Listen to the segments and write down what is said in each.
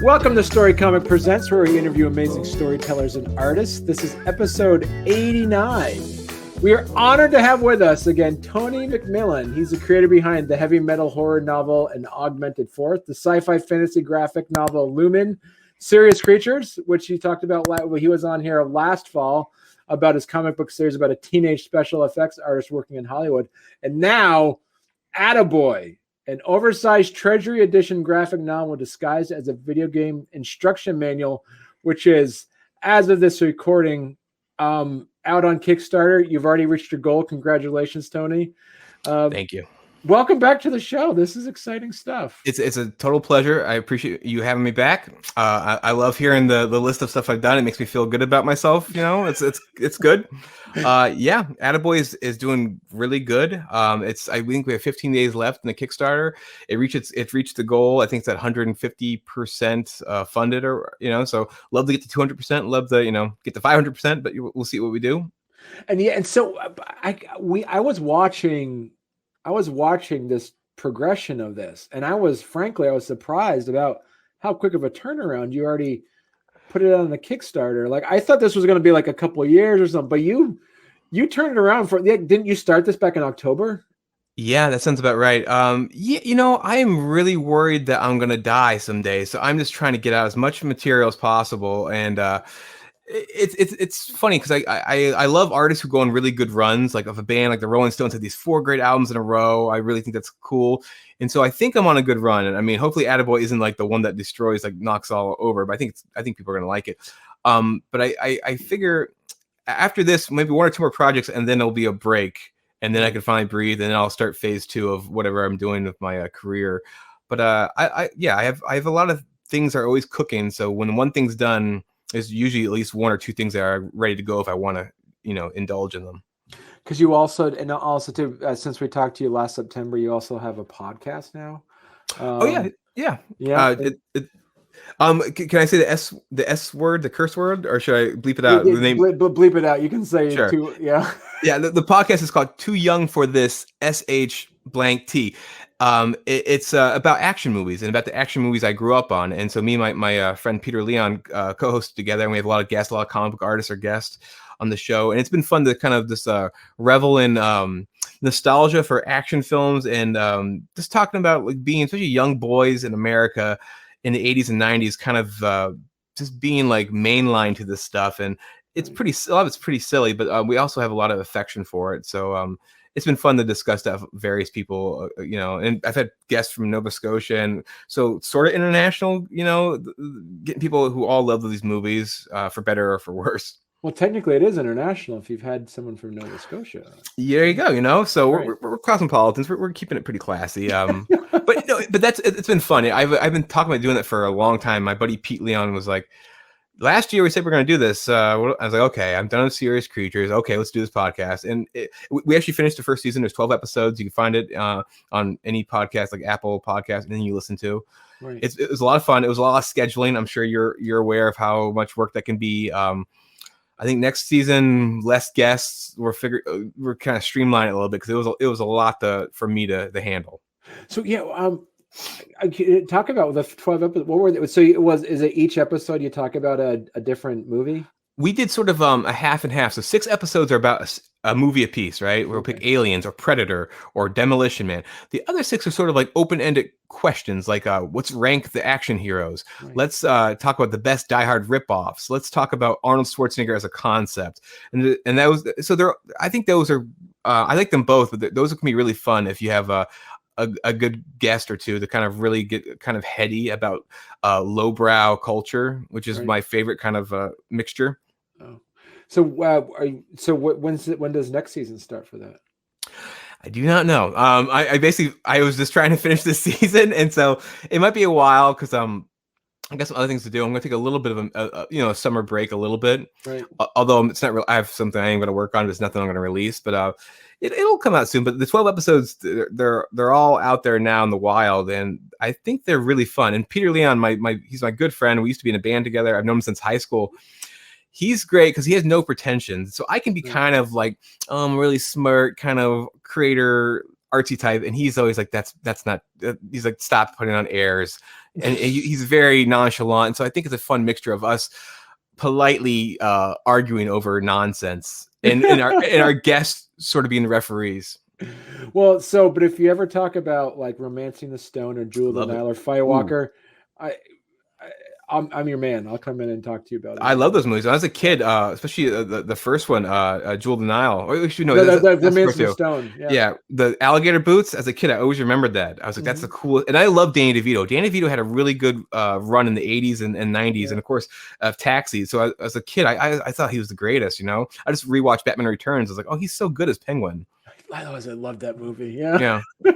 Welcome to Storycomic Presents, where we interview amazing storytellers and artists. This is episode 89. We are honored to have with us again Tony McMillen. He's the creator behind the heavy metal horror novel An Augmented Fourth, the sci-fi fantasy graphic novel Lumen, Serious Creatures, which he talked about. He was on here last fall about his comic book series about a teenage special effects artist working in Hollywood. And now, Attaboy, an oversized treasury edition graphic novel disguised as a video game instruction manual, which is, as of this recording, out on Kickstarter. You've already reached your goal. Congratulations, Tony. Thank you. Welcome back to the show. This is exciting stuff. It's a total pleasure. I appreciate you having me back. I love hearing the list of stuff I've done. It makes me feel good about myself. You know, it's good. Yeah, Attaboy is doing really good. I think we have 15 days left in the Kickstarter. It reached the goal. I think it's at 150% funded, or so love to get to 200%. Love to get to 500%, but we'll see what we do. And so I was watching this progression of this, and I was surprised about how quick of a turnaround you already put it on the Kickstarter. Like, I thought this was going to be like a couple of years or something, but you turned it around didn't you start this back in October? Yeah, that sounds about right. Yeah, I am really worried that I'm going to die someday. So I'm just trying to get out as much material as possible. And, it's funny because I love artists who go on really good runs, like of a band like the Rolling Stones had these 4 great albums in a row. I really think that's cool, and so I think I'm on a good run. And I mean, hopefully, Attaboy isn't like the one that destroys, like knocks all over. But I think people are gonna like it. But I figure after this, maybe 1 or 2 more projects, and then there'll be a break, and then I can finally breathe, and then I'll start phase 2 of whatever I'm doing with my career. But I have a lot of things are always cooking. So when one thing's done, there's usually at least 1 or 2 things that are ready to go if I want to, indulge in them. Because you also too, since we talked to you last September, you also have a podcast now. Yeah. Can I say the S word, the curse word, or should I bleep it out? The name, bleep it out. You can say sure. Yeah. Yeah. The podcast is called Too Young for This SH blank T. It's about action movies and about the action movies I grew up on. And so me and my friend Peter Leon co-host together, and we have a lot of guests, a lot of comic book artists or guests on the show. And it's been fun to kind of just revel in nostalgia for action films, and just talking about like being especially young boys in America in the 80s and 90s, kind of just being like mainline to this stuff. And it's a lot of it's pretty silly, but we also have a lot of affection for it. So it's been fun to discuss that with various people, and I've had guests from Nova Scotia, and so sort of international, getting people who all love these movies, for better or for worse. Well, technically it is international if you've had someone from Nova Scotia. There you go, so right. we're cosmopolitans. We're keeping it pretty classy. But it's been fun. I've been talking about doing it for a long time. My buddy Pete Leon was like, last year we said we're going to do this. I was like, okay, I'm done with Serious Creatures. Okay, let's do this podcast. And we actually finished the first season. There's 12 episodes. You can find it on any podcast, like Apple Podcast, and then you listen to. Right. It was a lot of fun. It was a lot of scheduling. I'm sure you're aware of how much work that can be. I think next season, less guests. We're kind of streamlining it a little bit because it was a lot for me to handle. So yeah. Talk about the 12 episodes. What were they? So is it each episode you talk about a different movie? We did sort of a half and half. So 6 episodes are about a movie apiece, right? We'll pick Aliens or Predator or Demolition Man. The other 6 are sort of like open-ended questions, like let's rank the action heroes. Right. Let's talk about the best Die Hard ripoffs. Let's talk about Arnold Schwarzenegger as a concept. And that was so there. I think those are. I like them both, but those can be really fun if you have a good guest or two to kind of really get kind of heady about lowbrow culture, which is my favorite kind of mixture. Oh, so when does next season start for that? I do not know. I was just trying to finish this season, and so it might be a while because I guess some other things to do. I'm going to take a little bit of a summer break a little bit. Right. Although it's not real. I have something I am going to work on. There's nothing I'm going to release, but it'll come out soon. But the 12 episodes, they're all out there now in the wild, and I think they're really fun. And Peter Leon, he's my good friend. We used to be in a band together. I've known him since high school. He's great because he has no pretensions. So I can be kind of like really smart, kind of creator, artsy type, and he's always like, that's not. He's like, stop putting on airs, and he's very nonchalant. And so I think it's a fun mixture of us politely arguing over nonsense, and our guests sort of being the referees. Well, but if you ever talk about like Romancing the Stone or Jewel of the Nile or Firewalker, I'm your man. I'll come in and talk to you about it. I love those movies. When I was a kid, especially the first one, Jewel of the Nile. Or actually, no, the Romancing the Stone. Yeah, the alligator boots. As a kid, I always remembered that. I was like, that's the coolest. And I love Danny DeVito. Danny DeVito had a really good run in the 80s and 90s, and of course, Taxi. So as a kid, I thought he was the greatest. I just rewatched Batman Returns. I was like, oh, he's so good as Penguin. I loved that movie. Yeah. Yeah.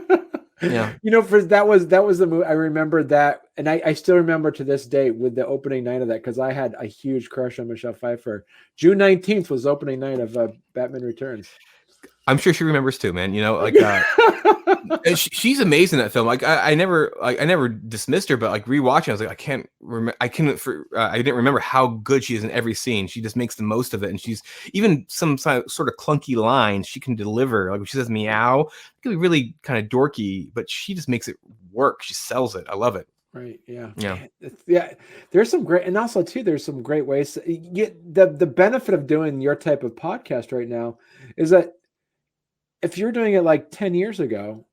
Yeah. That was the movie. I remember that, and I still remember to this day with the opening night of that, because I had a huge crush on Michelle Pfeiffer. June 19th was opening night of Batman Returns. I'm sure she remembers too, man. She's amazing in that film. Like I never dismissed her, but like rewatching, I was like, I didn't remember how good she is in every scene. She just makes the most of it, and she's even some sort of clunky lines she can deliver. Like when she says meow, it can be really kind of dorky, but she just makes it work. She sells it. I love it. Right. Yeah. Yeah. There's some great, and also too, there's some great ways to get the benefit of doing your type of podcast right now is that if you're doing it like 10 years ago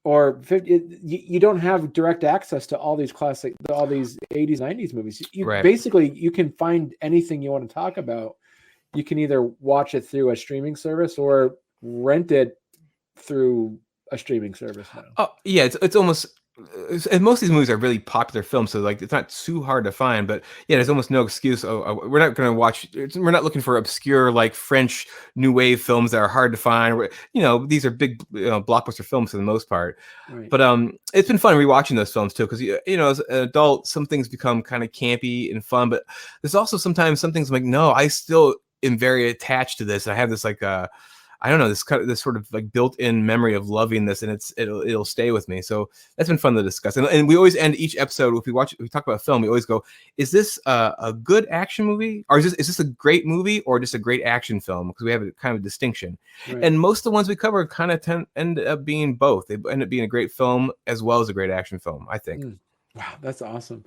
or 50, you don't have direct access to all these 80s, 90s movies. Basically, you can find anything you want to talk about. You can either watch it through a streaming service or rent it through a streaming service now. Oh, yeah. It's almost... And most of these movies are really popular films, so like it's not too hard to find. But yeah, there's almost no excuse. We're not going to watch. We're not looking for obscure like French new wave films that are hard to find. These are big blockbuster films for the most part. Right. But it's been fun rewatching those films too, because as an adult, some things become kind of campy and fun. But there's also sometimes some things I'm like, no, I still am very attached to this. I have this like I don't know, this sort of like built-in memory of loving this, and it'll stay with me. So that's been fun to discuss. And we always end each episode if we talk about a film, we always go, is this a good action movie, or is this a great movie, or just a great action film? Because we have a kind of distinction. Right. And most of the ones we cover kind of end up being both. They end up being a great film as well as a great action film, I think. Wow, that's awesome.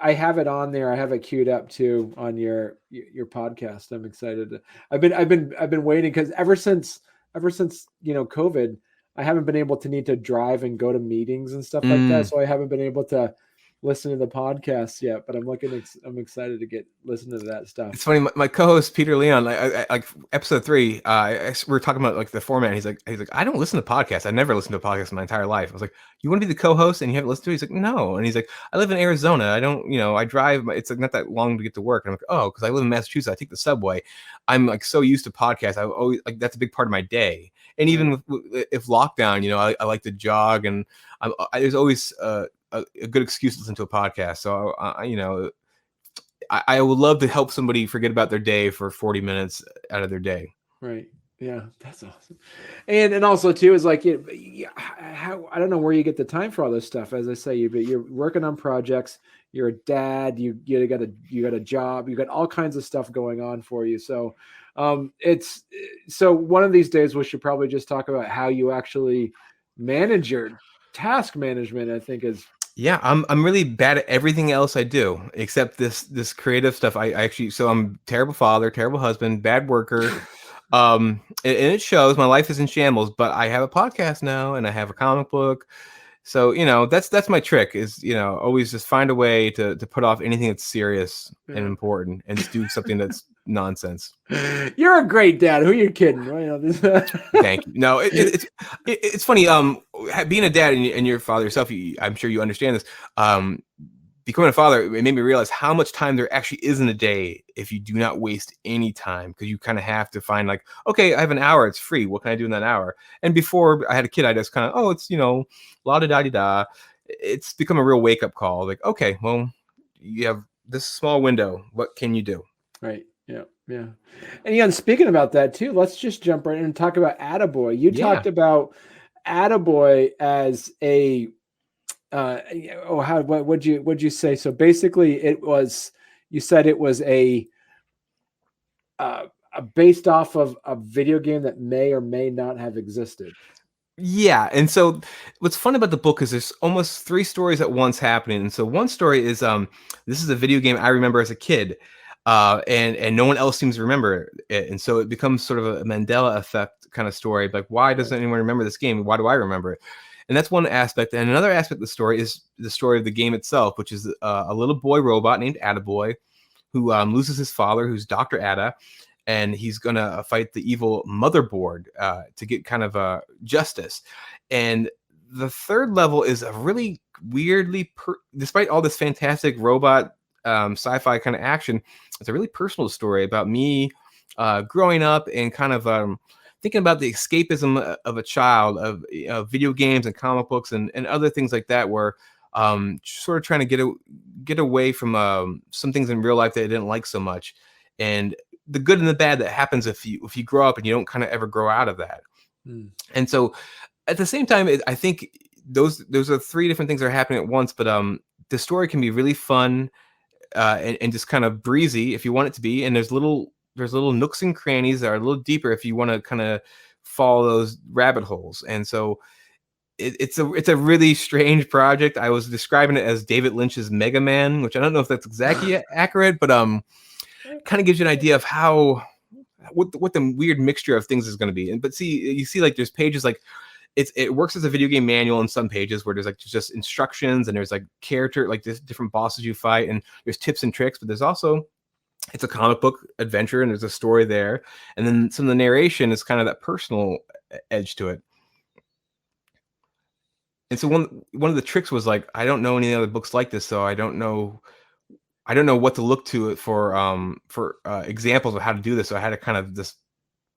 I have it on there. I have it queued up too on your podcast. I'm excited. I've been waiting because ever since COVID, I haven't been able to need to drive and go to meetings and stuff like that. So I haven't been able to listen to the podcast yet, but I'm excited to listen to that stuff. It's funny. My co-host Peter Leon, like episode 3, we're talking about like the format. He's like, I don't listen to podcasts. I never listened to a podcast in my entire life. I was like, you want to be the co-host and you haven't listened to it? He's like, no. And he's like, I live in Arizona. I don't, I drive. It's like not that long to get to work. And I'm like, oh, because I live in Massachusetts. I take the subway. I'm like so used to podcasts. I always like that's a big part of my day. And even if lockdown, I like to jog, and there's always a good excuse to listen to a podcast. So I would love to help somebody forget about their day for 40 minutes out of their day. Right. Yeah, that's awesome. And also too is like, I don't know where you get the time for all this stuff. As I say, you're working on projects. You're a dad. You got a job. You got all kinds of stuff going on for you. So so one of these days we should probably just talk about how you actually manage your task management. I think is. Yeah, I'm really bad at everything else I do except this creative stuff. So I'm terrible father, terrible husband, bad worker. And it shows. My life is in shambles, but I have a podcast now and I have a comic book. So, that's my trick is, always just find a way to put off anything that's serious and important and just do something that's nonsense. You're a great dad. Who are you kidding? Thank you. No, it's funny. Being a dad and your father yourself, I'm sure you understand this. Becoming a father, it made me realize how much time there actually is in a day if you do not waste any time, because you kind of have to find like, okay, I have an hour, it's free. What can I do in that hour? And before I had a kid, I just kind of, it's, la-da-da-da-da. it's become a real wake-up call. Like, okay, well, you have this small window. What can you do? Right. Yeah. Yeah. And yeah, and speaking about that too, let's just jump right in and talk about Attaboy. You Yeah. talked about Attaboy as a what'd you say? So basically you said it was based off of a video game that may or may not have existed. Yeah, and so what's fun about the book is there's almost three stories at once happening. And so one story is this is a video game I remember as a kid, and no one else seems to remember it, and so it becomes sort of a Mandela effect kind of story. Like, why doesn't anyone remember this game? Why do I remember it? And that's one aspect. And another aspect of the story is the story of the game itself, which is a little boy robot named Attaboy who loses his father, who's Dr. Atta, and he's gonna fight the evil motherboard to get kind of justice. And the third level is a really weirdly, despite all this fantastic robot sci-fi kind of action, it's a really personal story about me growing up and kind of thinking about the escapism of a child of video games and comic books and other things like that, where sort of trying to get away from some things in real life that I didn't like so much, and the good and the bad that happens if you grow up and you don't kind of ever grow out of that. And so at the same time, I think those are three different things that are happening at once, but the story can be really fun and just kind of breezy if you want it to be, and there's little nooks and crannies that are a little deeper if you want to kind of follow those rabbit holes. And so it's a really strange project. I was describing it as David Lynch's Mega Man, which I don't know if that's exactly accurate, but kind of gives you an idea of what the weird mixture of things is going to be. But you see like there's pages like it works as a video game manual in some pages where there's like just instructions and there's like character, like different bosses you fight, and there's tips and tricks, but there's also, it's a comic book adventure and there's a story there. And then some of the narration is kind of that personal edge to it. And so one of the tricks was like, I don't know any other books like this, so I don't know what to look to for examples of how to do this. So I had to kind of just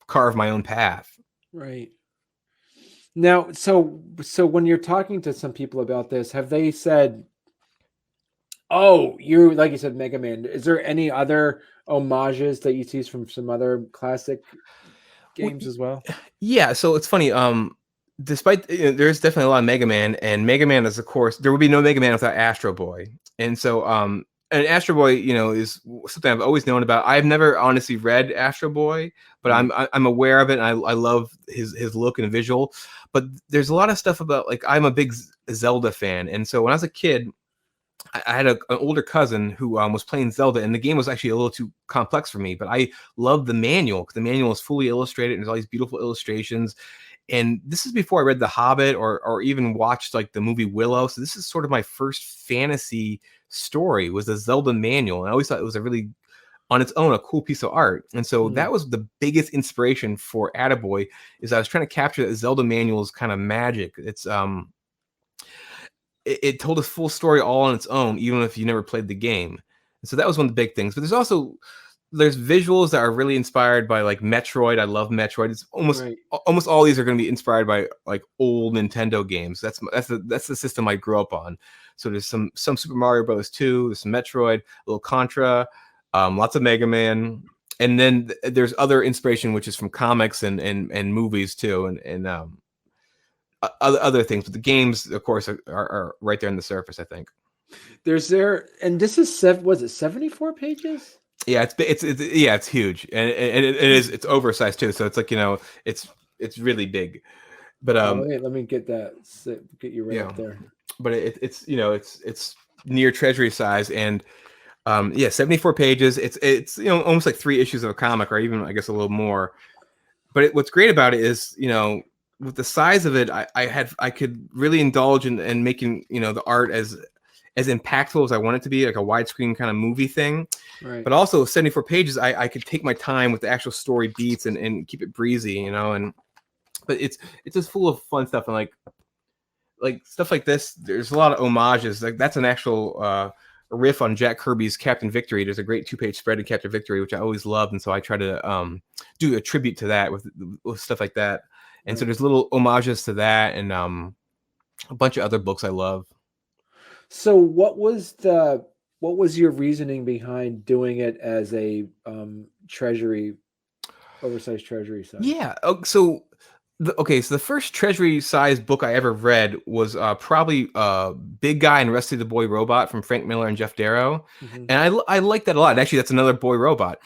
carve my own path. Right. Now, so when you're talking to some people about this, have they said, oh, you, like you said, Mega Man, is there any other homages that you see from some other classic games as well? Yeah, so it's funny. Despite there's definitely a lot of Mega Man, and Mega Man is, of course, there would be no Mega Man without Astro Boy. And so and Astro Boy, is something I've always known about. I've never honestly read Astro Boy, but I'm aware of it, and I love his look and visual. But there's a lot of stuff about, like, I'm a big Zelda fan, and so when I was a kid, I had an older cousin who was playing Zelda, and the game was actually a little too complex for me. But I loved the manual because the manual is fully illustrated, and there's all these beautiful illustrations. And this is before I read The Hobbit or even watched like the movie Willow. So this is sort of my first fantasy story, was the Zelda manual. And I always thought it was a really, on its own, a cool piece of art. And so that was the biggest inspiration for Attaboy, is I was trying to capture the Zelda manual's kind of magic. It's it told a full story all on its own, even if you never played the game. And so that was one of the big things. But there's visuals that are really inspired by like Metroid. I love Metroid. It's almost all these are going to be inspired by like old Nintendo games. That's the system I grew up on. So there's some Super Mario Bros. 2, there's some Metroid, a little Contra, lots of Mega Man, and then there's other inspiration which is from comics and movies too, and other things. But the games, of course, are right there on the surface, I think. And this is was it 74 pages? Yeah, it's huge, and it's oversized too. So it's like, it's really big. But let me get you right up there. But it's near treasury size, and 74 pages. It's almost like 3 issues of a comic, or even I guess a little more. But what's great about it is, with the size of it, I could really indulge in making the art as impactful as I want it to be, like a widescreen kind of movie thing. Right. But also 74 pages, I could take my time with the actual story beats and keep it breezy, but it's just full of fun stuff, and like stuff like this. There's a lot of homages. Like that's an actual riff on Jack Kirby's Captain Victory. There's a great 2-page spread in Captain Victory, which I always loved, and so I try to do a tribute to that with stuff like that. And so there's little homages to that, and a bunch of other books I love. So what was your reasoning behind doing it as a treasury, oversized treasury size? Yeah. So the first treasury size book I ever read was probably Big Guy and Rusty the Boy Robot from Frank Miller and Jeff Darrow, Hmm. and I like that a lot. Actually, that's another boy robot.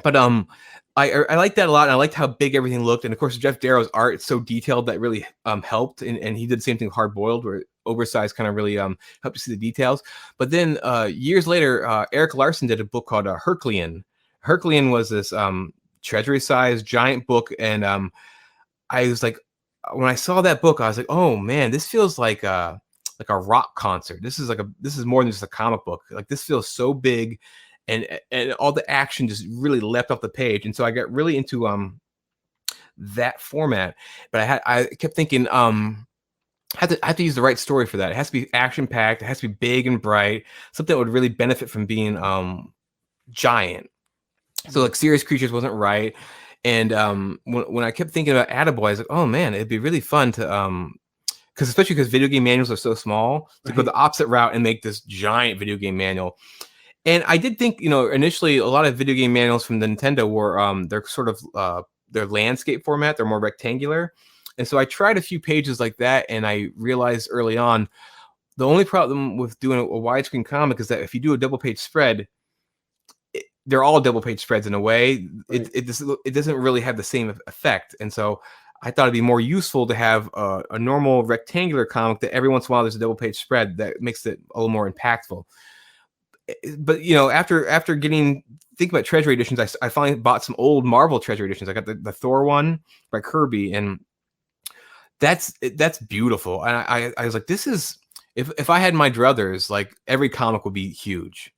But I liked that a lot, and I liked how big everything looked. And of course, Jeff Darrow's art is so detailed that really helped. And he did the same thing with Hard Boiled, where oversized kind of really helped you see the details. But then years later, Eric Larson did a book called Herculean. Herculean was this treasury size giant book, and I was like, when I saw that book, I was like, oh man, this feels like a rock concert. This is more than just a comic book. Like this feels so big, and all the action just really leapt off the page. And so I got really into that format. But I kept thinking I have to use the right story for that. It has to be action packed. It has to be big and bright. Something that would really benefit from being giant. So like serious creatures wasn't right. And when I kept thinking about Attaboy, I was like, oh man, it'd be really fun to because especially because video game manuals are so small, to go Right. the opposite route and make this giant video game manual. And I did think, initially a lot of video game manuals from the Nintendo were they're sort of their landscape format, they're more rectangular. And so I tried a few pages like that, and I realized early on the only problem with doing a widescreen comic is that if you do a double page spread, they're all double page spreads in a way. Right. It doesn't really have the same effect. And so I thought it'd be more useful to have a normal rectangular comic that every once in a while there's a double page spread that makes it a little more impactful. But after think about treasury editions, I finally bought some old Marvel treasury editions. I got the Thor one by Kirby, and that's beautiful. And I was like, this is, if I had my druthers, like every comic would be huge.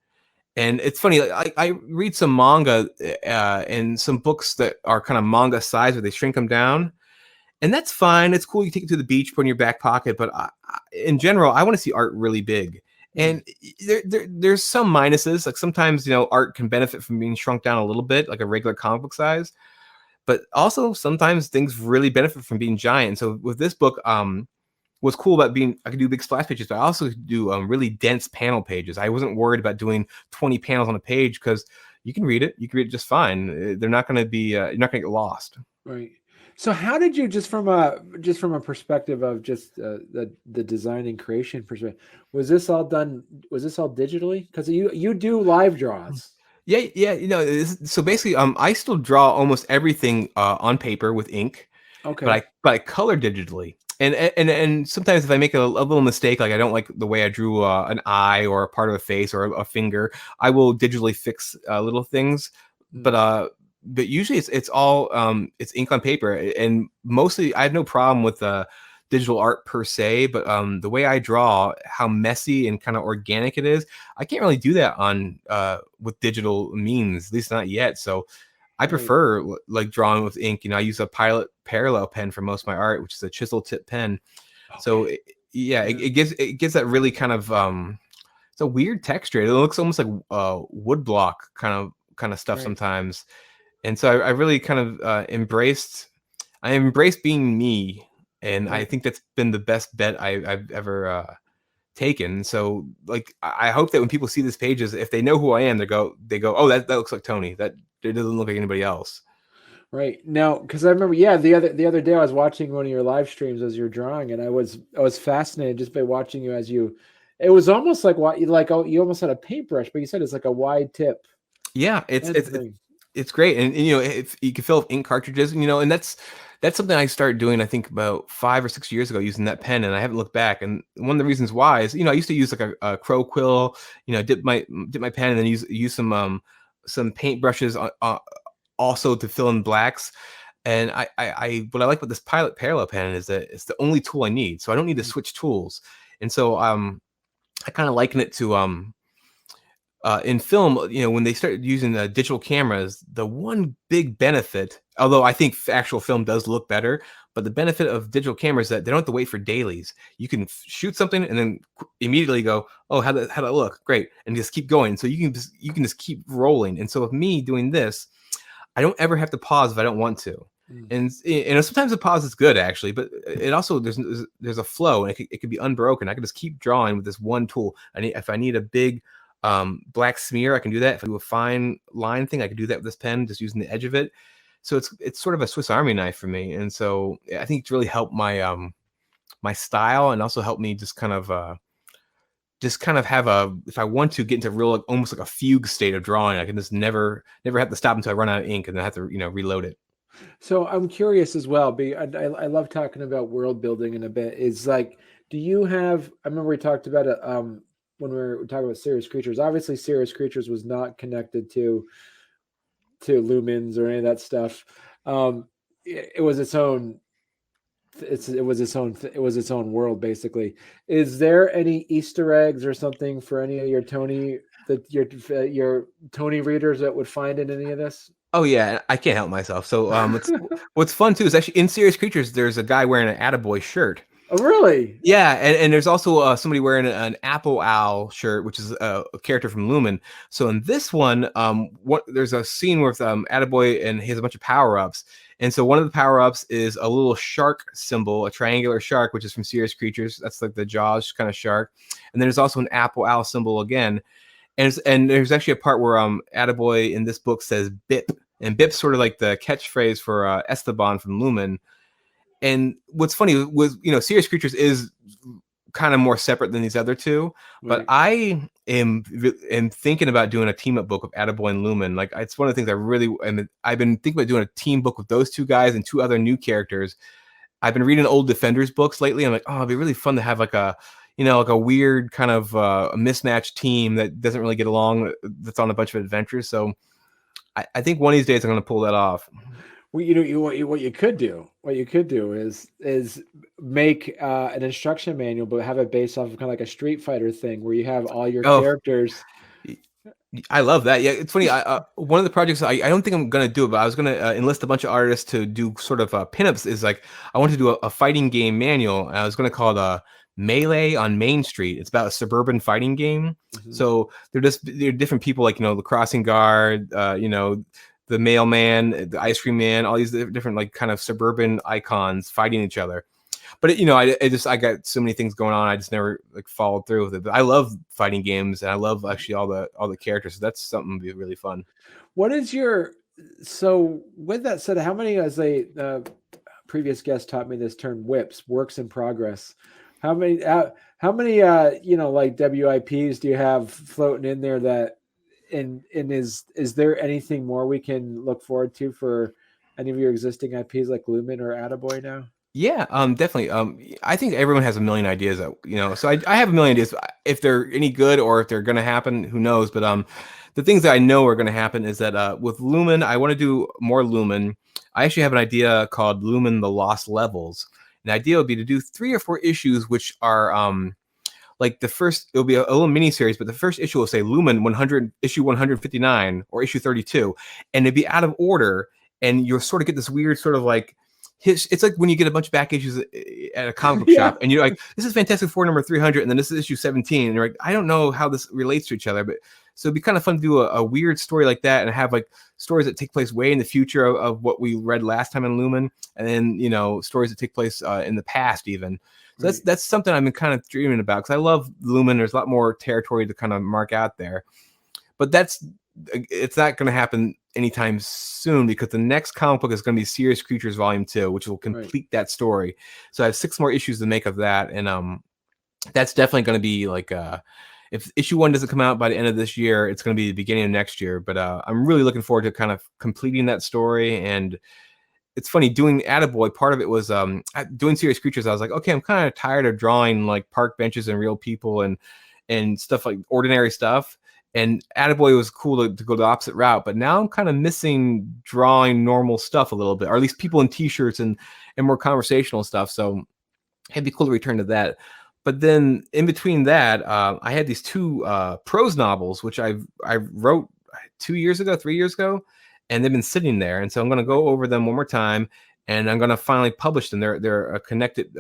And it's funny, like, I read some manga and some books that are kind of manga size where they shrink them down, and that's fine. It's cool. You take it to the beach, put it in your back pocket. But in general, I want to see art really big. Mm. And there's some minuses. Like sometimes, art can benefit from being shrunk down a little bit, like a regular comic book size. But also sometimes things really benefit from being giant. So with this book, what's cool about being, I could do big splash pages, but I also could do really dense panel pages. I wasn't worried about doing 20 panels on a page because you can read it. You can read it just fine. They're not going to be, you're not going to get lost. Right. So how did you, just from a perspective of just the design and creation perspective, was this all done? Was this all digitally? Because you do live draws. Yeah, yeah. So basically, I still draw almost everything on paper with ink, but Okay. I color digitally. And sometimes if I make a little mistake, like I don't like the way I drew an eye or a part of a face or a finger, I will digitally fix little things. Mm. But usually it's all it's ink on paper, and mostly I have no problem with digital art per se. But the way I draw, how messy and kind of organic it is, I can't really do that on with digital means, at least not yet. So I Right. prefer like drawing with ink. I use a Pilot Parallel pen for most of my art, which is a chisel tip pen. So Okay. yeah, Yeah. it gives that really kind of it's a weird texture. It looks almost like wood block kind of stuff Right. sometimes. And so I really kind of I embraced being me, and I Right. think that's been the best bet I've ever taken. So like I hope that when people see these pages, if they know who I am, they go, oh, that looks like Tony. That it doesn't look like anybody else. Right. Now, because I remember, yeah, the other day I was watching one of your live streams as you're drawing, and I was fascinated just by watching you as you. It was almost like what you like. Oh, you almost had a paintbrush, but you said it's like a wide tip. Yeah, That's very it's great. And if you can fill ink cartridges, and that's something I started doing, I think about 5 or 6 years ago, using that pen, and I haven't looked back. And one of the reasons why is, I used to use like a crow quill, dip my pen and then use some paint brushes also to fill in blacks. And I what I like about this Pilot Parallel pen is that it's the only tool I need, so I don't need to mm, switch tools. And so I kind of liken it to in film, when they started using digital cameras, the one big benefit, although I think actual film does look better, but the benefit of digital cameras is that they don't have to wait for dailies. You can shoot something and then immediately go, oh, how did that look? Great, and just keep going. So you can just keep rolling. And so with me doing this, I don't ever have to pause if I don't want to. Mm. And sometimes the pause is good actually, but it also there's a flow, and it could be unbroken. I can just keep drawing with this one tool. If I need a big black smear, I can do that. If I do a fine line thing, I can do that with this pen, just using the edge of it. So it's sort of a Swiss Army knife for me, and so I think it's really helped my style, and also helped me just kind of have if I want to get into real, like, almost like a fugue state of drawing, I can just never have to stop until I run out of ink, and then I have to reload it. So I'm curious as well. I love talking about world building in a bit. Is like, do you have? I remember we talked about it when we were talking about Serious Creatures. Obviously, Serious Creatures was not connected to Lumens or any of that stuff. It was its own. It was its own world basically. Is there any Easter eggs or something for any of your Tony your Tony readers that would find in any of this? Oh yeah, I can't help myself. So what's fun too is actually in Serious Creatures, there's a guy wearing an Attaboy shirt. Oh, really? Yeah, and there's also somebody wearing an Apple Owl shirt, which is a character from Lumen. So in this one, there's a scene with Attaboy, and he has a bunch of power ups. And so one of the power ups is a little shark symbol, a triangular shark, which is from Serious Creatures. That's like the Jaws kind of shark. And then there's also an Apple Owl symbol again. And there's actually a part where Attaboy in this book says "bip," and "bip's" sort of like the catchphrase for Esteban from Lumen. And what's funny was, Serious Creatures is kind of more separate than these other two, but Right. I am thinking about doing a team up book of Attaboy and Lumen. Like, it's one of the things I've been thinking about doing a team book with those two guys and two other new characters. I've been reading old Defenders books lately. I'm like, oh, it'd be really fun to have like a weird kind of a mismatched team that doesn't really get along, that's on a bunch of adventures. So I think one of these days I'm going to pull that off. Well, what you could do is make an instruction manual, but have it based off of kind of like a Street Fighter thing, where you have all your Oh, characters. I love that. Yeah, it's funny. One of the projects I don't think I'm gonna do it, but I was gonna enlist a bunch of artists to do sort of pinups. Is like, I want to do a fighting game manual, and I was gonna call it Melee on Main Street. It's about a suburban fighting game. Mhm. So they're different people, like, the crossing guard, the mailman, the ice cream man, all these different like kind of suburban icons fighting each other. But I got so many things going on. I just never like followed through with it. But I love fighting games, and I love actually all the characters. So that's something to be really fun. What is your so with that said, how many, as a previous guest taught me this term, whips, works in progress? How many like WIPs do you have floating in there that and is there anything more we can look forward to for any of your existing IPs like Lumen or Attaboy now? Yeah, definitely. I think everyone has a million ideas. So I have a million ideas. If they're any good or if they're going to happen, who knows? But the things that I know are going to happen is that with Lumen, I want to do more Lumen. I actually have an idea called Lumen: The Lost Levels. An idea would be to do 3 or 4 issues, which are like the first, it'll be a little mini series, but the first issue will say Lumen 100, issue 159 or issue 32, and it'd be out of order, and you'll sort of get this weird sort of like, it's like when you get a bunch of back issues at a comic book shop, and you're like, this is Fantastic Four number 300, and then this is issue 17, and you're like, I don't know how this relates to each other, but so it'd be kind of fun to do a weird story like that, and have like stories that take place way in the future of what we read last time in Lumen, and then stories that take place in the past even. So that's something I've been kind of dreaming about, because I love Lumen. There's a lot more territory to kind of mark out there, but it's not going to happen anytime soon, because the next comic book is going to be Serious Creatures Volume 2, which will complete that story. So I have 6 more issues to make of that, and that's definitely going to be like if issue 1 doesn't come out by the end of this year, it's going to be the beginning of next year. But I'm really looking forward to kind of completing that story. And it's funny, doing Attaboy, part of it was doing Serious Creatures. I was like, okay, I'm kind of tired of drawing like park benches and real people and stuff, like ordinary stuff. And Attaboy was cool to go the opposite route, but now I'm kind of missing drawing normal stuff a little bit, or at least people in t-shirts and more conversational stuff. So it'd be cool to return to that. But then in between that, I had these 2 prose novels, which I wrote 3 years ago, and they've been sitting there. And so I'm going to go over them one more time, and I'm going to finally publish them. They're a connected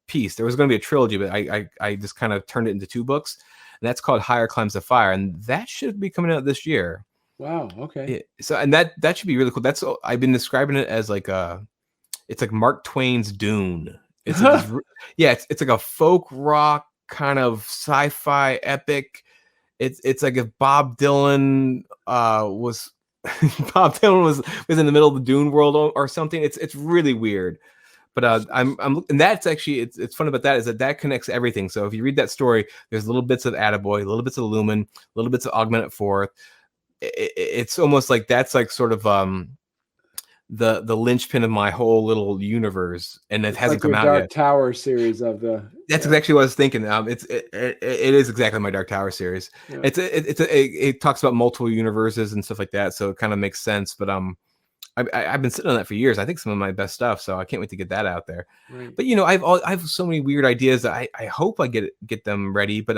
piece. There was going to be a trilogy, but I just kind of turned it into 2 books. And that's called Higher Climbs of Fire, and that should be coming out this year. Wow. Okay. Yeah, so, and that should be really cool. I've been describing it as like it's like Mark Twain's Dune. It's like this, yeah, it's like a folk rock kind of sci-fi epic. It's like if Bob Dylan was Bob Dylan was in the middle of the Dune world or something. It's really weird. But and that's actually it's fun about that is that connects everything. So if you read that story, there's little bits of Attaboy, little bits of Lumen, little bits of Augmented Fourth. It's almost like that's like sort of the linchpin of my whole little universe, and it hasn't come out Dark yet. Tower series of the. That's exactly what I was thinking. It is exactly my Dark Tower series. Yeah. It talks about multiple universes and stuff like that, so it kind of makes sense. But I've been sitting on that for years. I think some of my best stuff, so I can't wait to get that out there. Right. But I have so many weird ideas that I hope I get them ready. But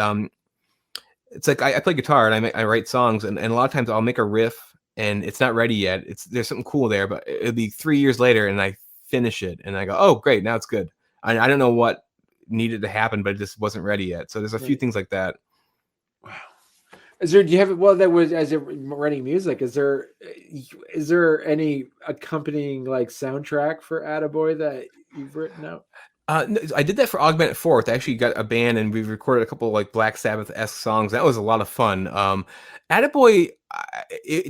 it's like I play guitar and I write songs, and a lot of times I'll make a riff and it's not ready yet. There's something cool there, but it'll be 3 years later and I finish it and I go, oh great, now it's good. I don't know what needed to happen, but it just wasn't ready yet. So there's a few things like that. Wow. Do you have that was as you're writing music? Is there any accompanying like soundtrack for Attaboy that you've written out? I did that for Augmented Fourth. I actually got a band and we recorded a couple of like Black Sabbath-esque songs. That was a lot of fun. Attaboy,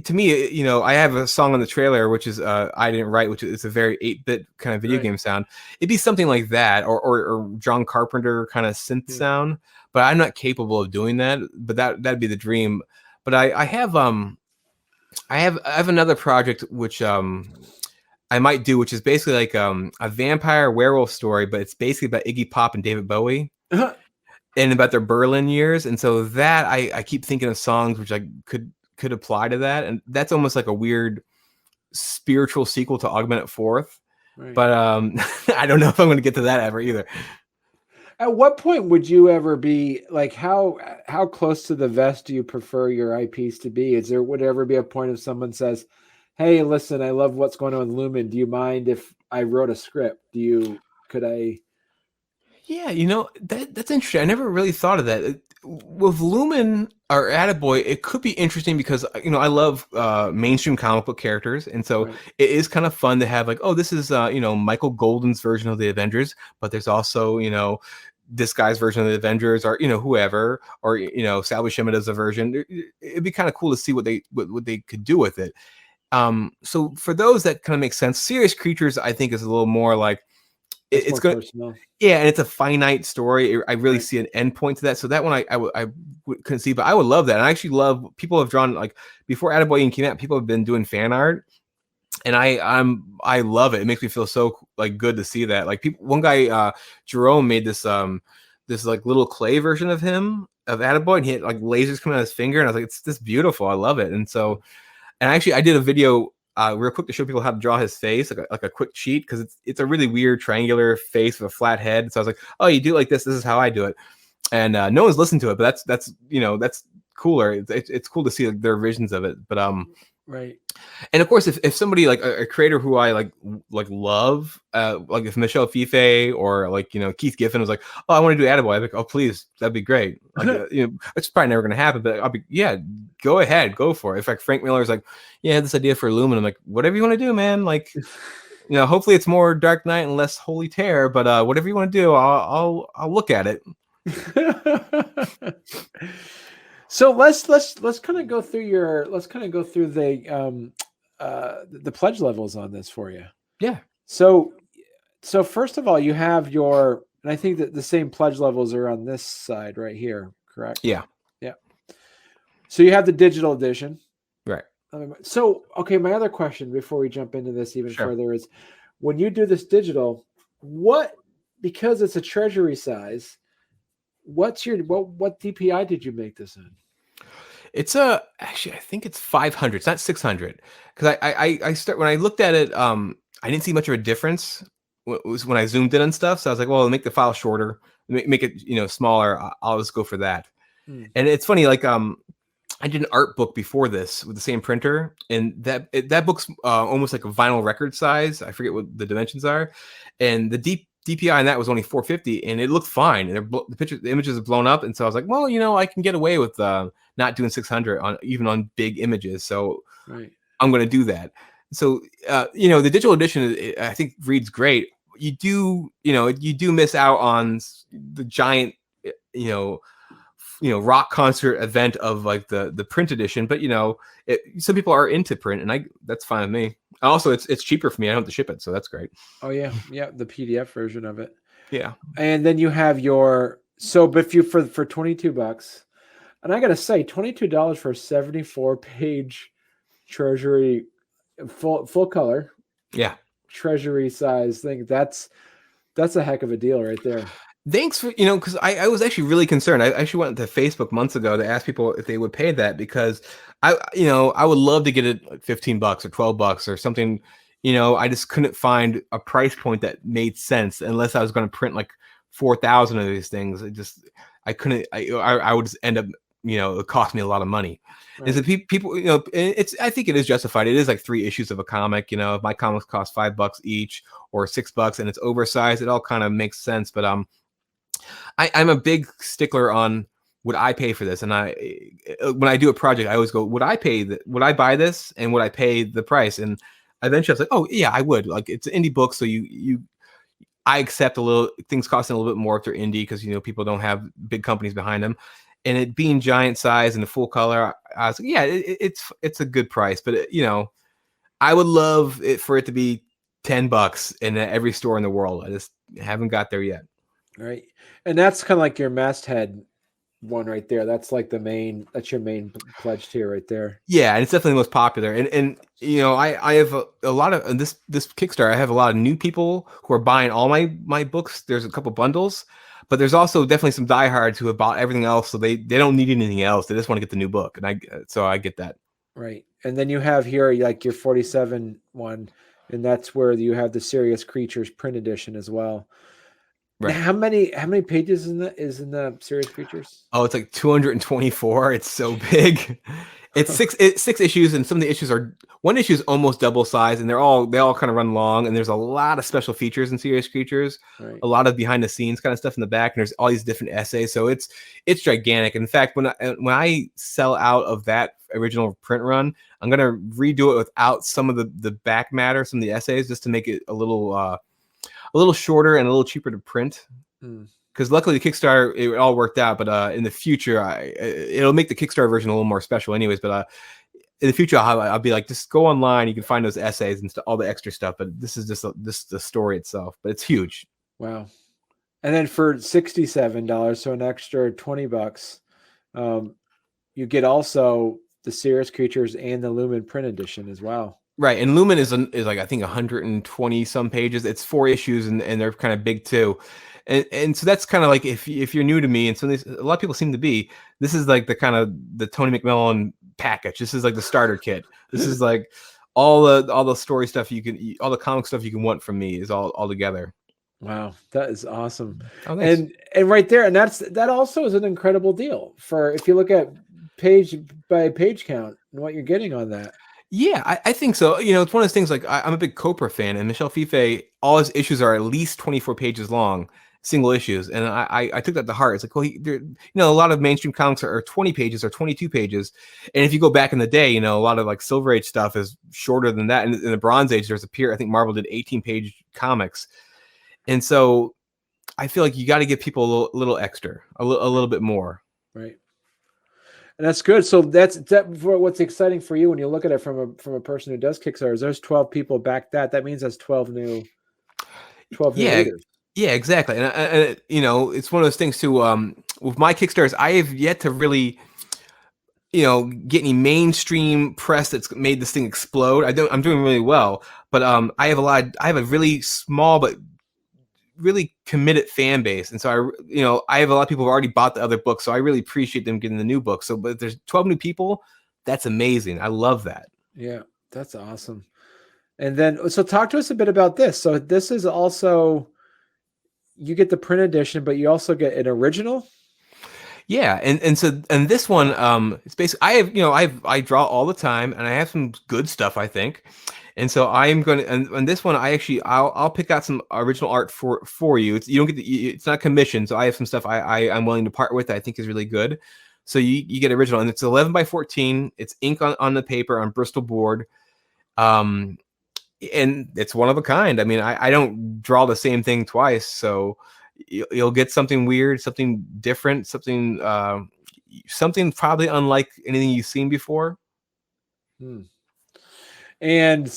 to me, I have a song on the trailer which is I didn't write, which is a very 8-bit kind of video game sound. It'd be something like that, or John Carpenter kind of synth sound. But I'm not capable of doing that. But that'd be the dream. But I have another project which I might do, which is basically like a vampire werewolf story, but it's basically about Iggy Pop and David Bowie and about their Berlin years. And so that I keep thinking of songs which I could apply to that. And that's almost like a weird spiritual sequel to Augmented Fourth. Right. But I don't know if I'm going to get to that ever either. At what point would you ever be like, how close to the vest do you prefer your IPs to be? Would there ever be a point if someone says, hey, listen, I love what's going on with Lumen. Do you mind if I wrote a script? Could I? Yeah, that's interesting. I never really thought of that. With Lumen or Attaboy, it could be interesting because, I love mainstream comic book characters. And so It is kind of fun to have like, oh, this is, Michael Golden's version of the Avengers, but there's also, this guy's version of the Avengers or, whoever, or, Salvage Shimada's a version. It'd be kind of cool to see what they could do with it. So for those that kind of make sense, Serious Creatures, I think is a little more like it's good. Yeah. And it's a finite story. I really see an end point to that. So that one I couldn't see, but I would love that. And I actually love, people have drawn, like before Attaboy even came out, people have been doing fan art. And I love it. It makes me feel so like good to see that. Like one guy, Jerome made this like little clay version of him, of Attaboy, and he had like lasers coming out of his finger. And I was like, it's just beautiful. I love it. And so, and actually I did a video real quick to show people how to draw his face, like a quick cheat, because it's a really weird triangular face with a flat head. So I was like, oh, you do it like this. This is how I do it. And no one's listened to it, but that's cooler. It's cool to see like, their visions of it. But right. And of course, if somebody like a creator who I like love, like if Michelle Fife or like Keith Giffen was like, oh, I want to do Attaboy, I'd be like, oh please, that'd be great. Like, it's probably never gonna happen, but I'll be go ahead, go for it. In fact, Frank Miller's like, yeah, I had this idea for Lumen. I'm like, whatever you want to do, man. Like, hopefully it's more Dark Knight and less Holy Terror, but whatever you want to do, I'll look at it. So let's kind of go through the pledge levels on this for you. Yeah. So first of all, you have and I think that the same pledge levels are on this side right here, correct? Yeah. Yeah. So you have the digital edition. Right. So, okay, my other question before we jump into this even further is, when you do this digital, because it's a treasury size, what DPI did you make this in? It's actually, I think it's 500. It's not 600. Because when I looked at it, I didn't see much of a difference when I zoomed in on stuff. So I was like, well, make the file shorter, make it smaller. I'll just go for that. And it's funny, like I did an art book before this with the same printer, and that book's almost like a vinyl record size. I forget what the dimensions are, and the DPI on that was only 450, and it looked fine. And the images are blown up, and so I was like, well, I can get away with not doing 600 even on big images, so I'm going to do that. So the digital edition, I think, reads great. You do miss out on the giant, rock concert event of like the print edition. But some people are into print, and that's fine with me. Also, it's cheaper for me. I don't have to ship it, so that's great. Oh yeah, the PDF version of it. Yeah. And then you have but if you for $22, and I gotta say, $22 for a 74-page treasury, full color. Yeah. Treasury size thing. That's a heck of a deal right there. Thanks for, because I was actually really concerned. I actually went to Facebook months ago to ask people if they would pay that, because I would love to get it like $15 or $12 or something. I just couldn't find a price point that made sense unless I was going to print like 4,000 of these things. I couldn't. I would just end up, it cost me a lot of money. Right. And so people, I think it is justified. It is like 3 issues of a comic. If my comics cost $5 each or $6 and it's oversized, it all kind of makes sense. But I'm a big stickler on, would I pay for this? And when I do a project, I always go, would I buy this, and would I pay the price? And eventually I was like, oh yeah, I would. Like, it's an indie book, so I accept things costing a little bit more if they're indie, because people don't have big companies behind them, and it being giant size and the full color, I was like, yeah, it's a good price. But I would love it for it to be $10 in every store in the world. I just haven't got there yet. Right. And that's kind of like your masthead one right there. That's like that's your main pledge tier right there. Yeah, and it's definitely the most popular. And I have a lot of this Kickstarter. I have a lot of new people who are buying all my books. There's a couple bundles, but there's also definitely some diehards who have bought everything else, so they don't need anything else. They just want to get the new book, and I get that. Right. And then you have here like your 47 one, and that's where you have the Serious Creatures print edition as well. Right. How many pages is in the Serious Creatures? Oh, it's like 224. It's so big. It's six issues, and some of the issues one issue is almost double size, and they all kind of run long, and there's a lot of special features in Serious Creatures, right. A lot of behind the scenes kind of stuff in the back, and there's all these different essays. So it's gigantic. In fact, when I sell out of that original print run, I'm gonna redo it without some of the back matter, some of the essays, just to make it a little shorter and a little cheaper to print. Because luckily the Kickstarter, it all worked out. But in the future, it'll make the Kickstarter version a little more special anyways. But in the future, I'll be like, just go online. You can find those essays and all the extra stuff. But this is just the story itself. But it's huge. Wow. And then for $67, so an extra $20, you get also the Serious Creatures and the Lumen print edition as well. Right, and Lumen is like, I think 120 some pages. It's 4 issues, and they're kind of big too, and so that's kind of like, if you're new to me, and so a lot of people seem to be, this is like the kind of the Tony McMillen package. This is like the starter kit. This is like all the story stuff all the comic stuff you can want from me is all together. Wow, that is awesome. Oh, and right there, and that also is an incredible deal for, if you look at page by page count and what you're getting on that. Yeah, I think so. It's one of those things, like, I'm a big Copra fan, and Michel Fife, all his issues are at least 24 pages long, single issues. And I took that to heart. It's like, well, a lot of mainstream comics are 20 pages or 22 pages. And if you go back in the day, a lot of like Silver Age stuff is shorter than that. And in the Bronze Age, there's I think Marvel did 18-page comics. And so I feel like you got to give people a little extra, a little bit more. Right. And that's good. So that's what's exciting for you when you look at it from a person who does Kickstarters. There's 12 people back that means that's 12 new readers. Yeah, exactly. And it's one of those things too. With my Kickstarters, I have yet to really, get any mainstream press that's made this thing explode. I'm doing really well, but I have a really small but really committed fan base, and so I have a lot of people who already bought the other book, so I really appreciate them getting the new book. So, but if there's 12 new people, that's amazing. I love that. Yeah, that's awesome. And then, so talk to us a bit about this. So this is also, you get the print edition, but you also get an original. Yeah, and this one, it's basically, I draw all the time, and I have some good stuff, I think. And so I'm going to, and this one, I'll pick out some original art for you. It's not commissioned. So I have some stuff I'm willing to part with that I think is really good. So you get original, and it's 11 by 14. It's ink on the paper on Bristol board. Um, and it's one of a kind. I mean, I don't draw the same thing twice, so you'll get something weird, something different, something probably unlike anything you've seen before. Hmm. And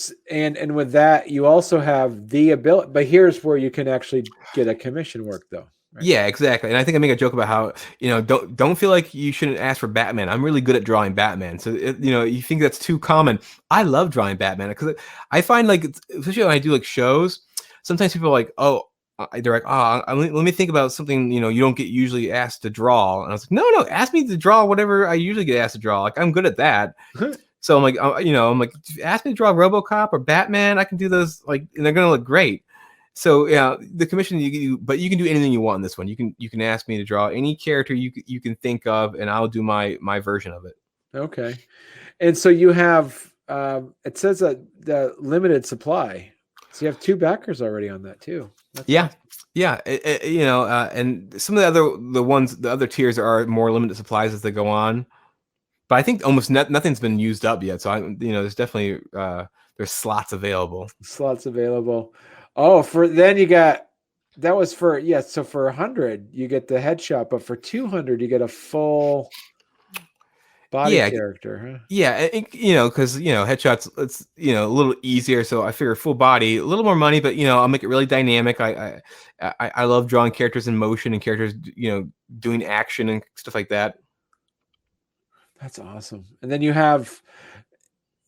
with that, you also have the ability, but here's where you can actually get a commission work, though. Right? Yeah, exactly. And I think I make a joke about how, don't feel like you shouldn't ask for Batman. I'm really good at drawing Batman. So, you think that's too common. I love drawing Batman because I find like, especially when I do like shows, sometimes people are like, oh, they're like, oh, let me think about something, you don't get usually asked to draw. And I was like, no, ask me to draw whatever I usually get asked to draw. Like, I'm good at that. So I'm like, ask me to draw RoboCop or Batman. I can do those, like, and they're going to look great. So yeah, the commission but you can do anything you want in this one. You can ask me to draw any character you can think of, and I'll do my version of it. Okay, and so you have it says that the limited supply. So you have 2 backers already on that too. That's yeah, awesome. yeah. And some of the other tiers are more limited supplies as they go on. But I think almost nothing's been used up yet. So there's definitely there's slots available. Slots available. Oh, for then you got that was for so for 100 you get the headshot, but for 200 you get a full body character, huh? Yeah, because headshots, it's a little easier. So I figure full body, a little more money, but I'll make it really dynamic. I love drawing characters in motion and characters doing action and stuff like that. That's awesome. And then you have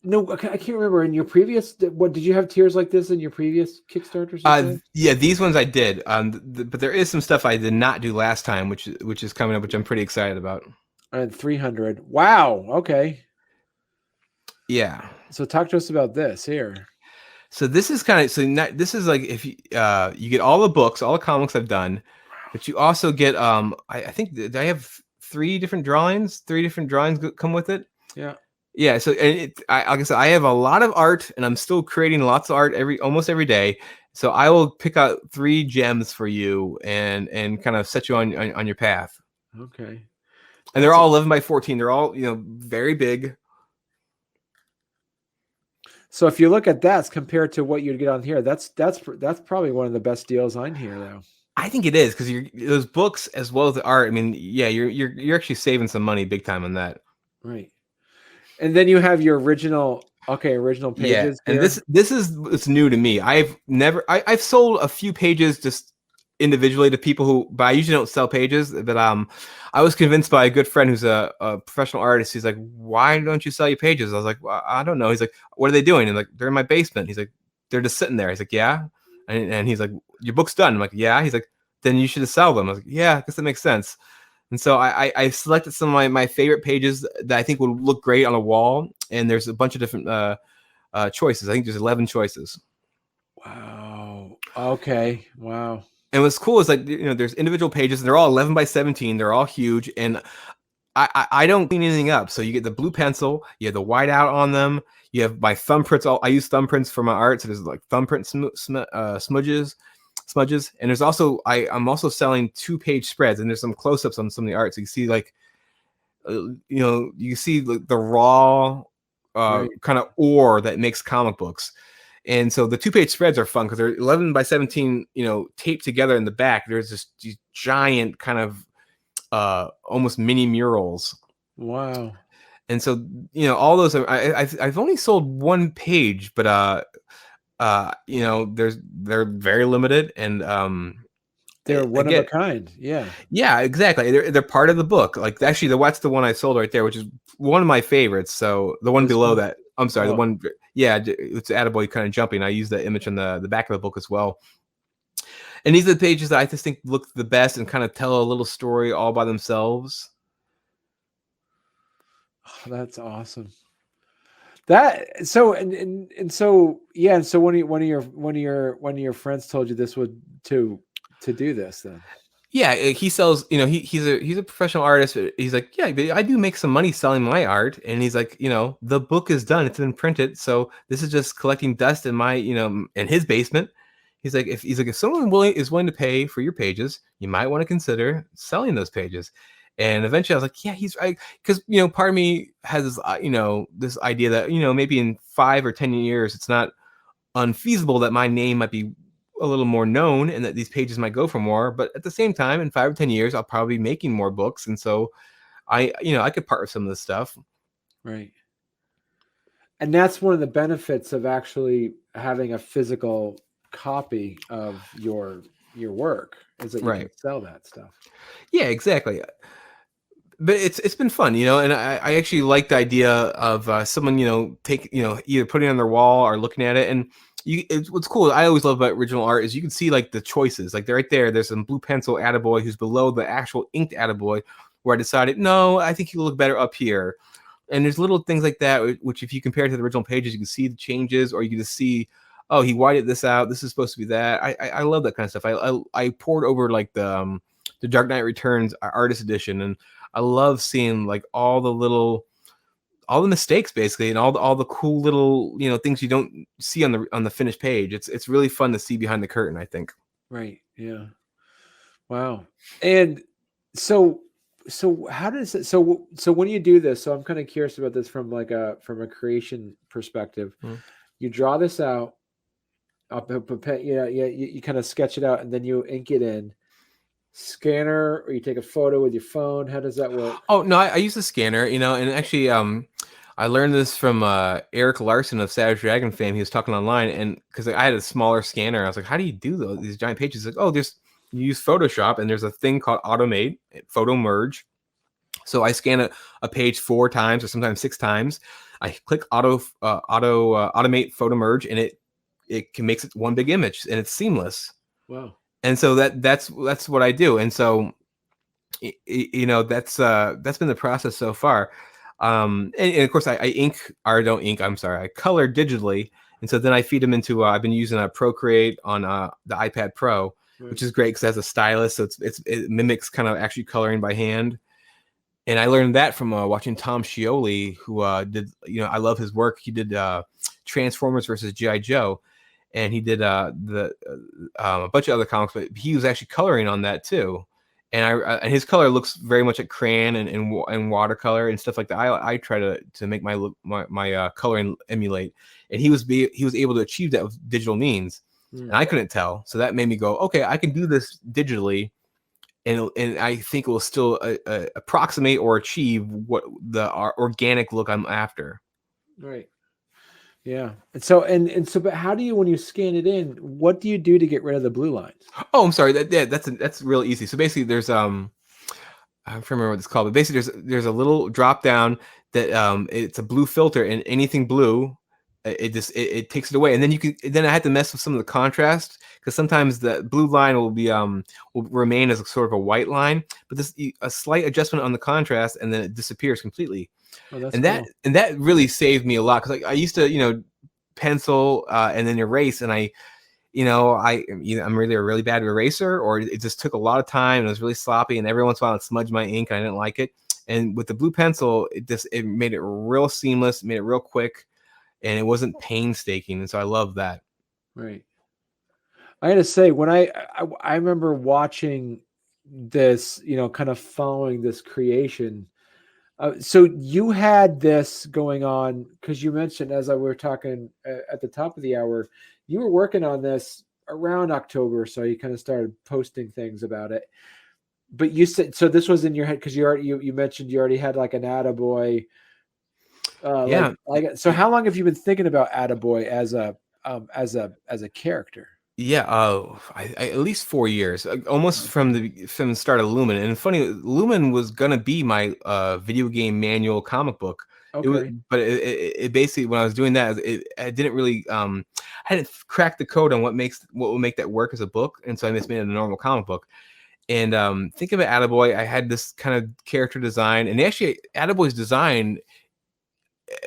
no, I can't remember in your previous. What did you have tiers like this in your previous Kickstarters? Yeah, these ones I did. But there is some stuff I did not do last time, which is coming up, which I'm pretty excited about. And 300. Wow. Okay. Yeah. So talk to us about this here. So this is this is like if you get all the books, all the comics I've done, but you also get I think I have 3 different drawings. 3 different drawings come with it. Yeah. Yeah, so like I said, I have a lot of art, and I'm still creating lots of art almost every day. So I will pick out 3 gems for you and kind of set you on your path. Okay. And they're all 11 by 14. They're all very big. So if you look at that compared to what you'd get on here, that's probably one of the best deals on here, though. I think it is because those books as well as the art. I mean, yeah, you're actually saving some money big time on that. Right. And then you have your original pages. Yeah, and this is it's new to me. I've sold a few pages just individually to people but I usually don't sell pages. But I was convinced by a good friend who's a professional artist. He's like, why don't you sell your pages? I was like, well, I don't know. He's like, what are they doing? And like, they're in my basement. He's like, they're just sitting there. He's like, yeah. And he's like, your book's done. I'm like, yeah. He's like, then you should sell them. I was like, yeah, I guess that makes sense. And so I selected some of my favorite pages that I think would look great on a wall. And there's a bunch of different choices. I think there's 11 choices. Wow. Okay. Wow. And what's cool is like, there's individual pages. They're all 11 by 17. They're all huge. And I don't clean anything up. So you get the blue pencil. You have the white out on them. You have my thumbprints. I use thumbprints for my art. So there's like thumbprint smudges, and there's also I'm also selling 2-page spreads, and there's some close-ups on some of the art, so you see like you see the raw right. kind of ore that makes comic books. And so the 2-page spreads are fun because they're 11 by 17 taped together in the back. There's these giant kind of almost mini murals. Wow. And so all those I've only sold 1 page, but they're very limited, and they're one of a kind. Yeah, exactly. They're part of the book. Like actually, that's the one I sold right there, which is one of my favorites. So the one below that, I'm sorry, the one, it's Attaboy kind of jumping. I use that image on the back of the book as well. And these are the pages that I just think look the best and kind of tell a little story all by themselves. Oh, that's awesome. That so and so yeah. So one of your friends told you this would to do this then. Yeah, he sells. He's a professional artist. He's like, yeah, but I do make some money selling my art. And he's like, the book is done. It's been printed. So this is just collecting dust in my in his basement. He's like, if someone is willing to pay for your pages, you might want to consider selling those pages. And eventually I was like, yeah, he's right. Because, part of me has this, this idea that, maybe in 5 or 10 years, it's not unfeasible that my name might be a little more known and that these pages might go for more. But at the same time, in 5 or 10 years, I'll probably be making more books. And so I could part with some of this stuff. Right. And that's one of the benefits of actually having a physical copy of your work, is that you can Right. sell that stuff. Yeah, exactly. But it's been fun, and I actually like the idea of someone, take, either putting it on their wall or looking at it. And what's cool, I always love about original art is you can see like the choices, like they're right there. There's some blue pencil Attaboy who's below the actual inked Attaboy, where I decided, no, I think he'll look better up here. And there's little things like that, which if you compare it to the original pages, you can see the changes, or you can just see, oh, he whited this out. This is supposed to be that. I love that kind of stuff. I poured over like the Dark Knight Returns artist edition, and I love seeing like all the mistakes basically, and all the cool little things you don't see on the finished page. It's really fun to see behind the curtain, I think. Right. Yeah. Wow. And so how does it, so when you do this, so I'm kind of curious about this from from a creation perspective. You draw this out, you kind of sketch it out, and then you ink it in. Scanner, or you take a photo with your phone? How does that work? Oh no, I use a scanner, and actually I learned this from Eric Larson of Savage Dragon fame. He was talking online, and because I had a smaller scanner, I was like, how do you do these giant pages? Like, oh, you use Photoshop, and there's a thing called Automate, Photo Merge. So I scan a page 4 times or sometimes 6 times. I click automate Photo Merge, and it makes it one big image, and it's seamless. Wow. And so that's what I do. And so that's been the process so far. And of course I ink, or don't ink, I'm sorry, I color digitally. And so then I feed them into I've been using a Procreate on the iPad Pro, which is great because it has a stylus, so it mimics kind of actually coloring by hand. And I learned that from watching Tom Scioli, who did, I love his work. He did Transformers versus G.I. Joe, and he did a bunch of other comics, but he was actually coloring on that too. And his color looks very much like crayon and watercolor and stuff like that. I try to make my coloring emulate, and he was able to achieve that with digital means, and I couldn't tell. So that made me go, okay, I can do this digitally, and I think it will still approximate or achieve what the organic look I'm after. Right. Yeah. And so, but how do you, when you scan it in, what do you do to get rid of the blue lines? Oh, I'm sorry. That's real easy. So basically, there's I don't remember what it's called, but basically, there's a little drop down that it's a blue filter, and anything blue, it takes it away. And then I had to mess with some of the contrast, because sometimes the blue line will remain as sort of a white line, but a slight adjustment on the contrast, and then it disappears completely. Oh, that's and cool. that really saved me a lot, because I used to pencil and then erase, and I'm either a really bad eraser, or it just took a lot of time and it was really sloppy, and every once in a while it smudged my ink and I didn't like it. And with the blue pencil, it made it real seamless, made it real quick, and it wasn't painstaking, and so I love that. Right. I got to say, when I remember watching this, kind of following this creation. So you had this going on, because you mentioned, as we were talking at the top of the hour, you were working on this around October, so you kind of started posting things about it. But you said, so this was in your head because you mentioned you already had like an Attaboy. Yeah. So how long have you been thinking about Attaboy as a character? Yeah, at least 4 years, almost from the start of Lumen. And funny, Lumen was gonna be my video game manual comic book. Okay. It basically, when I was doing that, I didn't really I hadn't cracked the code on what will make that work as a book, and so I just made it a normal comic book. And thinking about Attaboy, I had this kind of character design, and actually Attaboy's design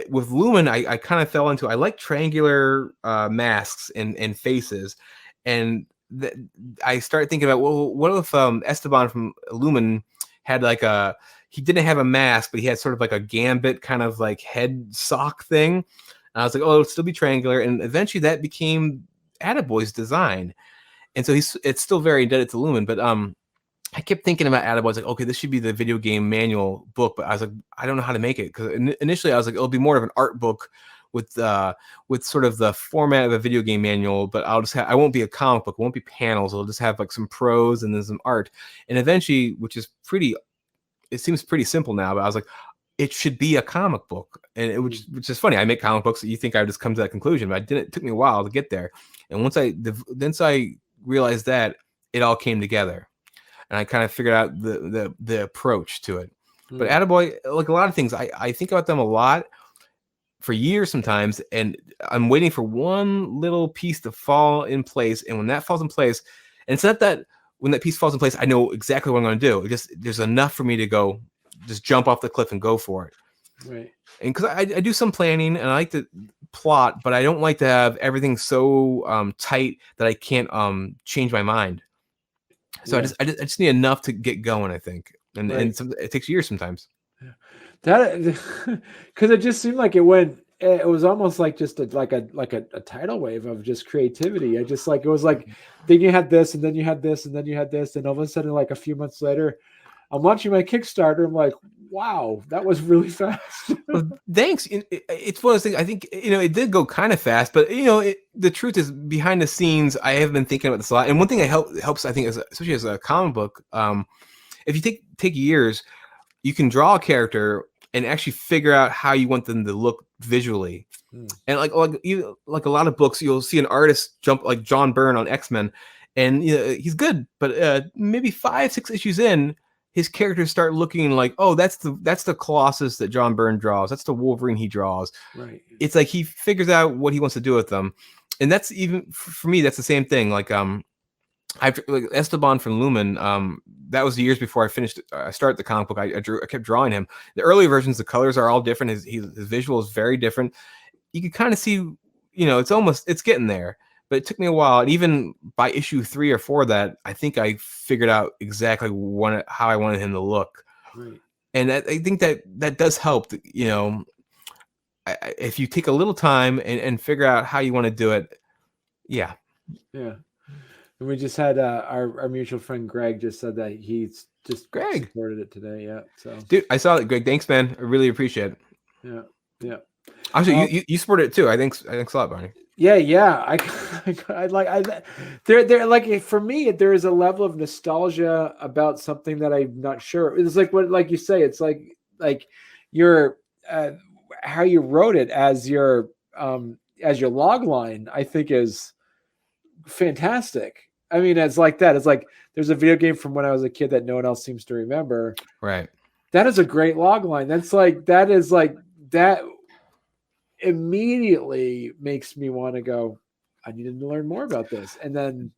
with Lumen, I kind of fell into, I like triangular masks and faces, and I started thinking about, well, what if Esteban from Lumen had he didn't have a mask, but he had sort of like a gambit kind of like head sock thing. And I was like, oh, it'll still be triangular, and eventually that became Attaboy's design. And so it's still very indebted to Lumen, but I kept thinking about Attaboy. I was like, okay, this should be the video game manual book, but I was like, I don't know how to make it, because initially I was like, it'll be more of an art book with sort of the format of a video game manual, but I won't be a comic book. It won't be panels. It'll just have like some prose and then some art. And eventually, it seems pretty simple now, but I was like, it should be a comic book, and which is funny. I make comic books. So you think I would just come to that conclusion, but I didn't. It took me a while to get there. And once I realized that, it all came together, and I kind of figured out the approach to it. But Attaboy, like a lot of things, I think about them a lot for years sometimes, and I'm waiting for one little piece to fall in place. And when that falls in place, and it's not that when that piece falls in place, I know exactly what I'm going to do. It just, there's enough for me to go, just jump off the cliff and go for it. Right. And because I do some planning and I like to plot, but I don't like to have everything so tight that I can't change my mind. So I just need enough to get going, I think. And it takes years sometimes. Yeah. That, because it just seemed like it was almost like just a tidal wave of just creativity. I just like, it was like, then you had this, and then you had this, and then you had this, and all of a sudden, like a few months later, I'm watching my Kickstarter. I'm like, wow, that was really fast. Well, thanks. It's one of those things. I think, it did go kind of fast, but the truth is, behind the scenes, I have been thinking about this a lot. And one thing that helps, I think, especially as a comic book, if you take years, you can draw a character and actually figure out how you want them to look visually. And like a lot of books, you'll see an artist jump, like John Byrne on X-Men, and he's good, but maybe 5-6 issues in, his characters start looking like, oh, that's the Colossus that John Byrne draws. That's the Wolverine he draws. Right. It's like he figures out what he wants to do with them, and that's, even for me, that's the same thing. Like like Esteban from Lumen. That was years before I finished. I started the comic book. I kept drawing him. The early versions, the colors are all different. His visual is very different. You can kind of see, it's getting there. But it took me a while, and even by issue 3 or 4, that I think I figured out exactly how I wanted him to look. Right. And I think that does help. If you take a little time and figure out how you want to do it, yeah. Yeah. And we just had our mutual friend Greg just said that he's just supported it today. Yeah. So, dude, I saw that, Greg. Thanks, man. I really appreciate it. Yeah. Yeah. Actually, you supported it too. Thanks a lot, Barney. Yeah. There like, for me, there is a level of nostalgia about something that I'm not sure. It's like like you say, it's like your how you wrote it as your log line, I think is fantastic. I mean, it's like that. It's like there's a video game from when I was a kid that no one else seems to remember. Right. That is a great log line. That immediately makes me want to go, I needed to learn more about this. And then,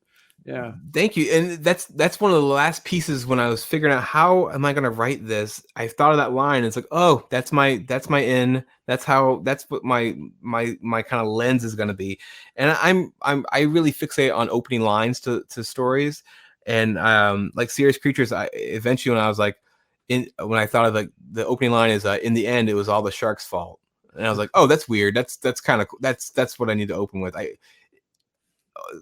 yeah. Thank you. And that's one of the last pieces when I was figuring out how am I going to write this. I thought of that line. It's like, oh, that's my in. That's what my kind of lens is going to be. And I really fixate on opening lines to stories. And like Serious Creatures, eventually when I was like, when I thought of like the opening line is in the end, it was all the shark's fault. And I was like, oh, that's weird. That's kind of, that's what I need to open with.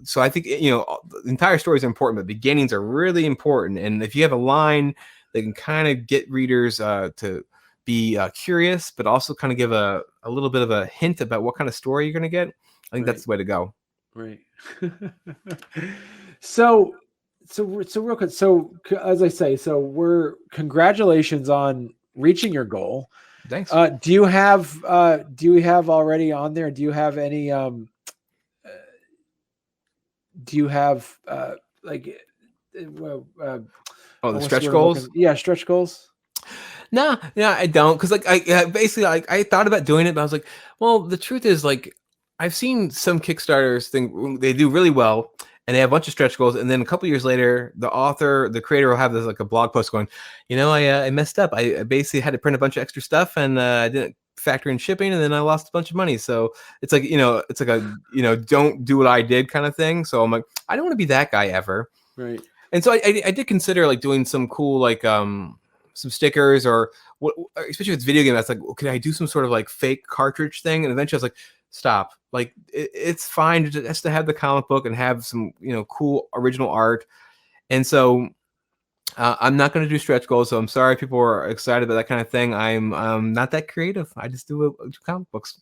So I think, the entire stories are important, but beginnings are really important. And if you have a line that can kind of get readers to be curious, but also kind of give a little bit of a hint about what kind of story you're going to get, I think that's the way to go. Right. So real quick. So as I say, congratulations on reaching your goal. Thanks. Do you have already on there? Do you have any? Do you have the stretch goals? Yeah, stretch goals. No, I don't, because I thought about doing it, but I was like, well, the truth is, like, I've seen some Kickstarters they do really well, and they have a bunch of stretch goals, and then a couple years later, the creator will have this like a blog post going, I messed up. I basically had to print a bunch of extra stuff, and I didn't factor in shipping, and then I lost a bunch of money. So it's like, it's like a don't do what I did kind of thing. So I'm like, I don't want to be that guy ever. Right. And so I did consider like doing some cool like some stickers or what, especially if it's video game. That's like, can I do some sort of like fake cartridge thing? And eventually I was like, stop. Like it's fine just to have the comic book and have some cool original art. And so I'm not going to do stretch goals, so I'm sorry if people are excited about that kind of thing. I'm not that creative. I just do comic books.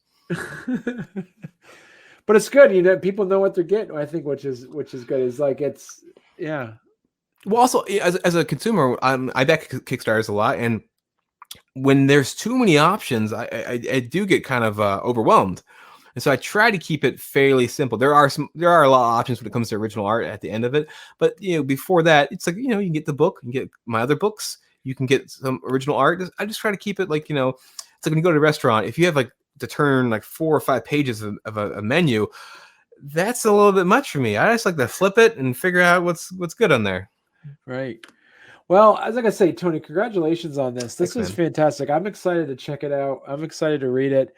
But it's good, you know. People know what they're getting. I think, which is good. It's like yeah. Well, also as a consumer, I back Kickstarters a lot, and when there's too many options, I do get kind of overwhelmed. And so I try to keep it fairly simple. There are a lot of options when it comes to original art at the end of it. But before that, it's like, you can get the book, you can get my other books, you can get some original art. I just try to keep it like, it's like when you go to a restaurant, if you have like to turn like 4 or 5 pages of a menu, that's a little bit much for me. I just like to flip it and figure out what's good on there. Right. Well, as I say, Tony, congratulations on this. This Thanks, was man. fantastic. I'm excited to check it out. I'm excited to read it.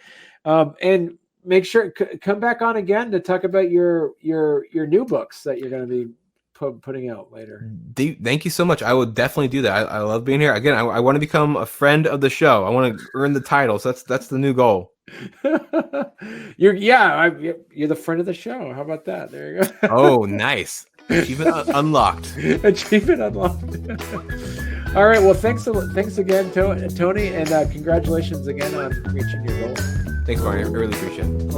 And make sure come back on again to talk about your new books that you're going to be putting out later. Thank you so much. I will definitely do that. I love being here. Again, I want to become a friend of the show. I want to earn the title. So that's the new goal. You're the friend of the show. How about that? There you go. Oh, nice. Achievement unlocked. Achievement unlocked. All right. Well, thanks again, Tony, and congratulations again on reaching your goal. Thanks, Barney. I really appreciate it.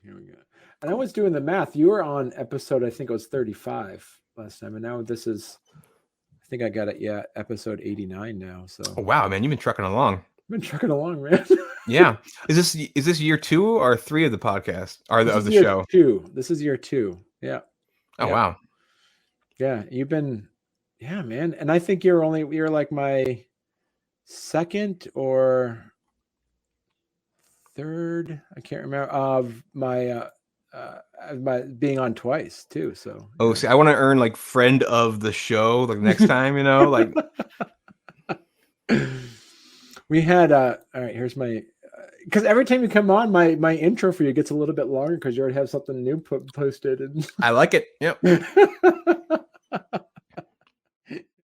Here we go. And I was doing the math. You were on episode, I think it was 35 last time, and now this is, I think I got it. Yeah, episode 89 now. So. Oh, wow, man, you've been trucking along. I've been trucking along, man. Yeah. Is this year 2 or 3 of the podcast or of the show? 2. This is year 2. Yeah. Oh, wow. Yeah, you've been, yeah, man. And I think you're like my second or third, I can't remember, of my being on twice too. So see, I want to earn like friend of the show like next time, like we had all right, here's my because every time you come on, my intro for you gets a little bit longer because you already have something new posted. And I like it. Yep.